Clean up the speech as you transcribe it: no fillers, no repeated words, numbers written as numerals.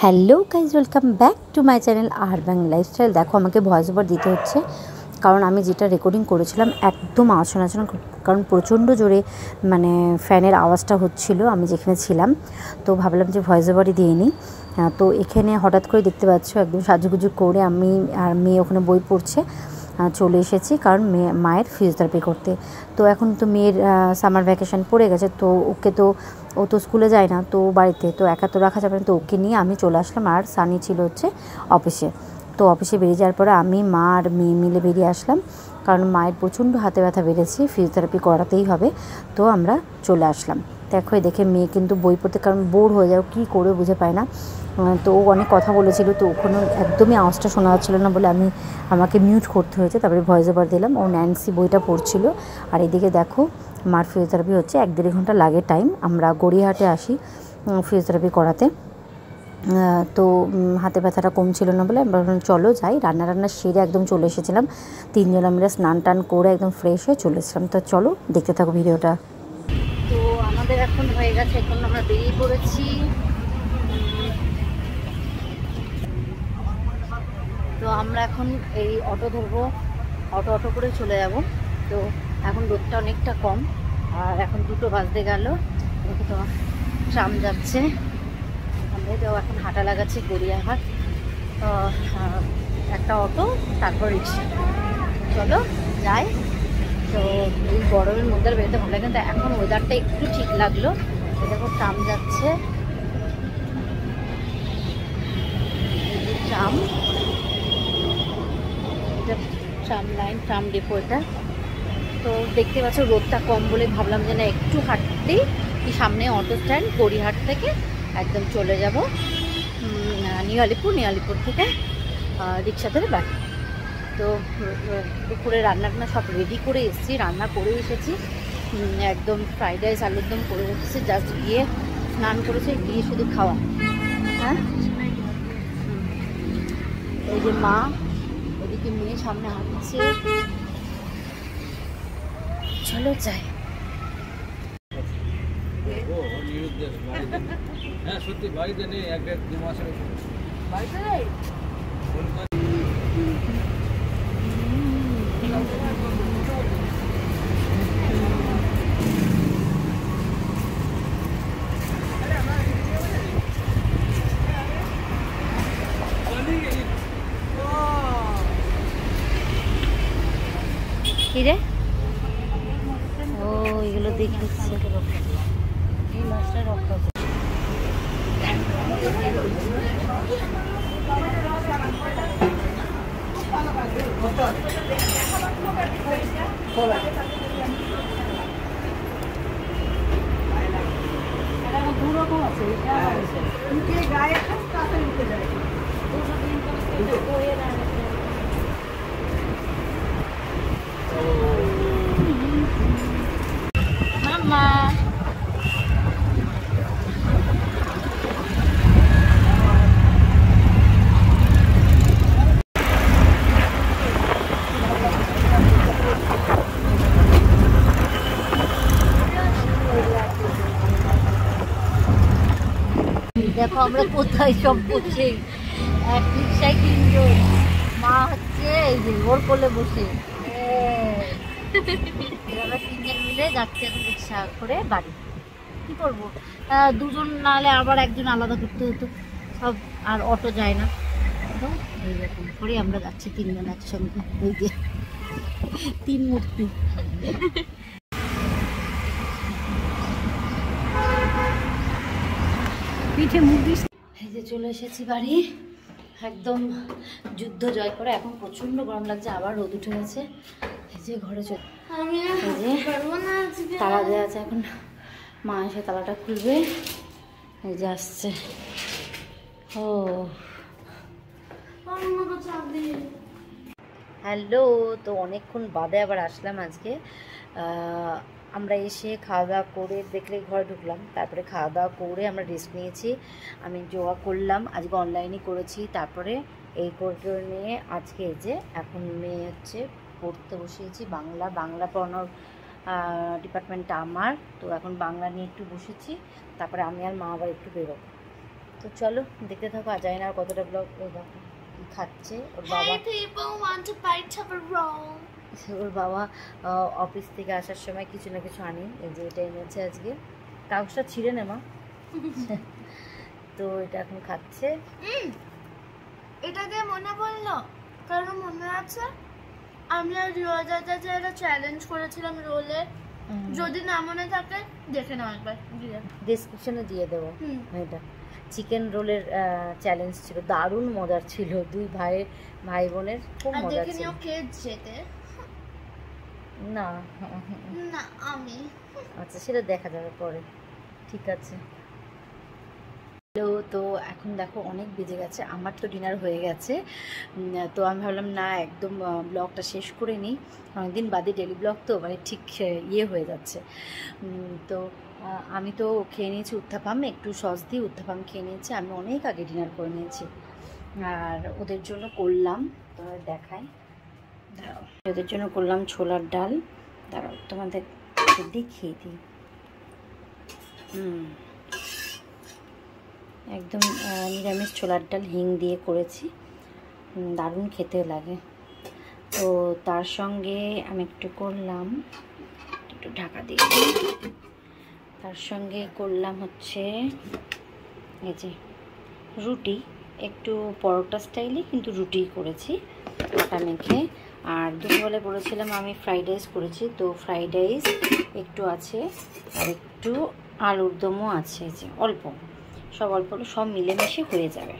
Hello guys, welcome back to my channel urban lifestyle. দেখো, আমাকে voice over দিতে হচ্ছে কারণ আমি যেটা রেকর্ডিং করেছিলাম একদম আওয়াজ শোনাচ্ছে না, কারণ প্রচণ্ড জোরে মানে ফ্যানের আওয়াজটা হচ্ছিল আমি যেখানে ছিলাম। তো ভাবলাম যে ভয়েস ওভারই দিয়ে নিই। তো এখানে হঠাৎ করে দেখতে পাচ্ছ একদম সাজুগুজু করে আমি আর মেয়ে ওখানে বই পড়ছে চলে এসেছি, কারণ মায়ের ফিজিওথেরাপি করতে। তো এখন তো মেয়ের সামার ভ্যাকেশন পড়ে গেছে, তো ওকে তো ও তো স্কুলে যায় না, তো বাড়িতে তো একা তো রাখা যাবে না, তো ওকে নিয়ে আমি চলে আসলাম। আর সানি ছিল হচ্ছে অফিসে। তো অফিসে বেরিয়ে যাওয়ার পরে আমি মা আর মেয়ে মিলে বেরিয়ে আসলাম, কারণ মায়ের প্রচণ্ড হাতে ব্যথা বেড়েছে, ফিজিওথেরাপি করাতেই হবে। তো আমরা চলে আসলাম। দেখো, দেখে মেয়ে কিন্তু বই পড়তে, কারণ বোর হয়ে যাও কী করে বুঝে পায় না। তো ও অনেক কথা বলেছিল, তো ওখানে একদমই আওয়াজটা শোনা যাচ্ছিলো না বলে আমাকে মিউট করতে হয়েছে, তারপরে ভয়েস ওভার দিলাম। ও ন্যান্সি বইটা পড়ছিল। আর এদিকে দেখো, মার ফিজিওথেরাপি হচ্ছে 1-1.5 ঘন্টা লাগে টাইম। আমরা গড়িয়াহাটে আসি ফিজিওথেরাপি করাতে। তো হাতে ব্যথাটা কমছিল না বলে আমরা চলো যাই। রান্না সেরে একদম চলে এসেছিলাম। 3 জন আমরা স্নান টান করে একদম ফ্রেশ হয়ে চলে এসেছিলাম। তো চলো দেখতে থাকো ভিডিওটা। তো আমাদের এখন হয়ে গেছে, এখন আমরা বেরিয়ে পড়েছি। তো আমরা এখন এই অটো ধরবো, অটো করে চলে যাব। তো এখন রোদটা অনেকটা কম, আর এখন 2টো বাজতে গেল। দেখো তো ট্রাম যাচ্ছে, তো এখন হাঁটা লাগাচ্ছে গড়িয়াহাট। তো একটা অটো, তারপর রিক্সা। চলো যাই। তো এই গরমের মধ্যে বেরোতে ভালো লাগে, কিন্তু এখন ওয়েদারটা একটু ঠিক লাগলো। দেখো ট্রাম যাচ্ছে, tram, tram line, tram depot এটা। তো দেখতে পাচ্ছ রোদটা কম বলে ভাবলাম যে না একটু হাঁটতেই কি সামনে অটো স্ট্যান্ড, গড়িয়াহাট থেকে একদম চলে যাব নিউ আলিপুর থেকে রিক্সা ধরে বাড়ি। তো দুপুরে রান্না সব রেডি করে এসেছি, রান্না করে এসেছি। একদম ফ্রাইড রাইস আলুর দম করে এসেছি, জাস্ট গিয়ে স্নান করেছে, গিয়ে শুধু খাওয়া। হ্যাঁ, এই যে মা, ওদিকে মেয়ে সামনে হাঁটছে। চলো যাই। হ্যাঁ সত্যি বাড়িতে নেই, 1-2 মাসের বাড়িতে নেই। কি রে? ও এগুলো দেখতেছে, এই মাছটা রক্ষা করে। দুরকম আছে, গায়ে মামা দেখো আমরা কোথায় সব বসে, এক রিক্সায় 3 জন, মা হচ্ছে এই যে ওর কোলে বসে। আমরা 3 জন মিলে যাচ্ছি এখন রিক্সা করে বাড়ি। কি করবো, 2 জন না হলে আবার একজন আলাদা করতে হতো সব, আর অটো যায় না। তো এইরকম করে আমরা যাচ্ছি 3 জন একসঙ্গে। এই যে 3 মূর্তি। পিঠে মুখ দিস। এই যে চলে এসেছি বাড়ি, একদম যুদ্ধ জয় করে। এখন প্রচন্ড গরম লাগছে, আবার রোদ উঠে গেছে। এই যে ঘরে তালা দেওয়া আছে, এখন মা এসে তালাটা খুলবে। এই যে আসছে। ও হ্যালো, তো অনেকক্ষণ বাদে আবার আসলাম আজকে। আমরা এসে খাওয়া দাওয়া করে দেখলে ঘরে ঢুকলাম, তারপরে খাওয়া দাওয়া করে আমরা রেস্ট নিয়েছি। আমি যোগা করলাম, আজকে অনলাইনে করেছি। তারপরে এই করে নিয়ে আজকে এই যে এখন মেয়ে হচ্ছে পড়তে বসিয়েছি বাংলা পড়ানোর ডিপার্টমেন্টটা আমার। তো এখন বাংলা নিয়ে একটু বসেছি, তারপরে আমি আর মা আবার একটু বেরোবো। তো চলো দেখতে থাকো। আর জানি না আর কতটা ব্লগ। ওই দেখো কি খাচ্ছে ওর বাবা। ওর বাবা অফিস থেকে আসার সময় কিছু না কিছু আনি। এই যে এটা এনেছে আজকে, কাগজটা ছিঁড়ে নে মা। তো এটা এখন খাচ্ছে। এটা দিয়ে মনে পড়লো, কারণ মনে আছে আমি আর রিওজাতে যে একটা চ্যালেঞ্জ করেছিলাম রোলের, যদি না মনে থাকে দেখে নাও একবার, ডেসক্রিপশনে দিয়ে দেবো। এটা চিকেন রোলের চ্যালেঞ্জ ছিল, দারুণ মজার ছিল। দুই ভাই বোনের খুব আর মজা দেখে ছিল। নিও কে জেতে। না না আমি। আচ্ছা সেটা দেখা যাবে পরে, ঠিক আছে। তো এখন দেখো অনেক বেজে গেছে, আমার তো ডিনার হয়ে গেছে। তো আমি ভাবলাম না একদম ব্লগটা শেষ করে নিই, অনেকদিন বাদে ডেলি ব্লগ তো মানে ঠিক ইয়ে হয়ে যাচ্ছে। তো আমি তো খেয়ে নিয়েছি উত্থাপাম, একটু সস দিয়ে উত্থাপাম খেয়ে নিয়েছি। আমি অনেক আগে ডিনার করে নিয়েছি, আর ওদের জন্য করলাম, তোমাদের দেখাই, দাঁড়াও। ওদের জন্য করলাম ছোলার ডাল, দাঁড়াও তোমাদের দেখিয়ে দিই। একদম নিরামিষ ছোলার ডাল হিং দিয়ে করেছি, দারুণ খেতে লাগে। তো তার সঙ্গে আমি একটু করলাম, একটু ঢাকা দিয়ে, তার সঙ্গে করলাম হচ্ছে এই যে রুটি, একটু পরোটা স্টাইলে কিন্তু রুটি করেছি আটা মেখে। আর দুপুরবেলা করেছিলাম আমি ফ্রাইড রাইস করেছি, তো ফ্রাইড রাইস একটু আছে, আর একটু আলুর দমও আছে, যে অল্প, সব অল্প সব মিলেমিশে হয়ে যাবে।